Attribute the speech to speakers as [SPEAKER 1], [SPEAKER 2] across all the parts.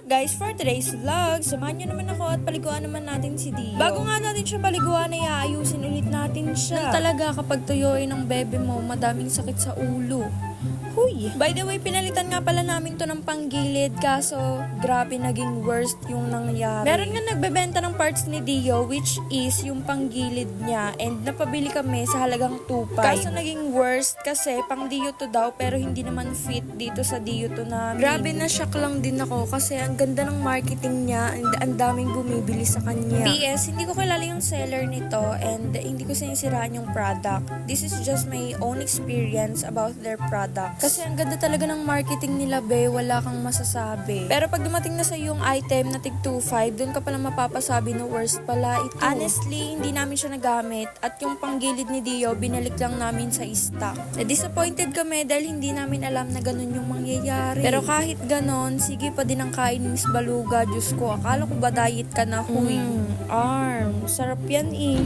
[SPEAKER 1] Guys, for today's vlog, samahan nyo naman ako at paliguan naman natin si Dio. Bago nga natin siya paliguan, ay aayusin ulit natin siya. Nang talaga kapag tuyuin ng bebe mo, madaming sakit sa ulo. Huy! By the way, pinalitan nga pala namin to ng panggilid, kaso grabe naging worst yung nangyari. Meron nga nagbebenta ng parts ni Dio, which is yung panggilid niya, and napabili kami sa halagang 2.5. Kaso naging worst kasi pang Dio to daw, pero hindi naman fit dito sa Dio to namin. Grabe, na-shock lang din ako kasi ang ganda ng marketing niya and ang daming bumibili sa kanya. PS, hindi ko kilala yung seller nito and hindi ko sinisiraan yung product. This is just my own experience about their products. Kasi ang ganda talaga ng marketing nila, be, wala kang masasabi. Pero pag dumating na sa yung item na tig 2.5, doon ka pala mapapasabi na worst pala ito. Honestly, hindi namin siya nagamit at yung panggilid ni Dio, binalik lang namin sa stock. Disappointed kami dahil hindi namin alam na ganun yung mangyayari. Pero kahit ganon, sige pa din ang kain ni Miss Baluga. Diyos ko, akala ko ba diet ka na, huy? Arm, sarap yan eh.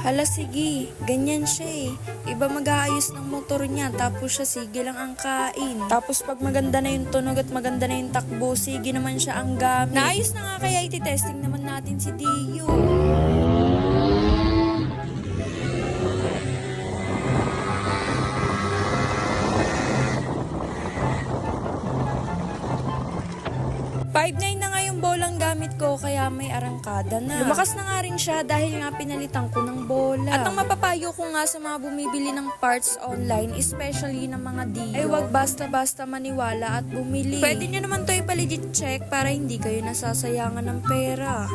[SPEAKER 1] Hala, sige. Ganyan siya eh. Iba mag-aayos ng motor niya, tapos siya sige lang ang kain. Tapos pag maganda na yung tunog at maganda na yung takbo, sige naman siya ang gamit. Naayos na nga kaya iti-testing naman natin si Dio. $5.9 na nga yung bolang gamit ko, kaya may arangkada na. Lumakas na nga rin siya dahil nga pinalitan ko ng bola. At ang mapapayo ko nga sa mga bumibili ng parts online, especially ng mga Dio, ay wag basta-basta maniwala at bumili. Pwede nyo naman to ipa-legit check para hindi kayo nasasayangan ng pera.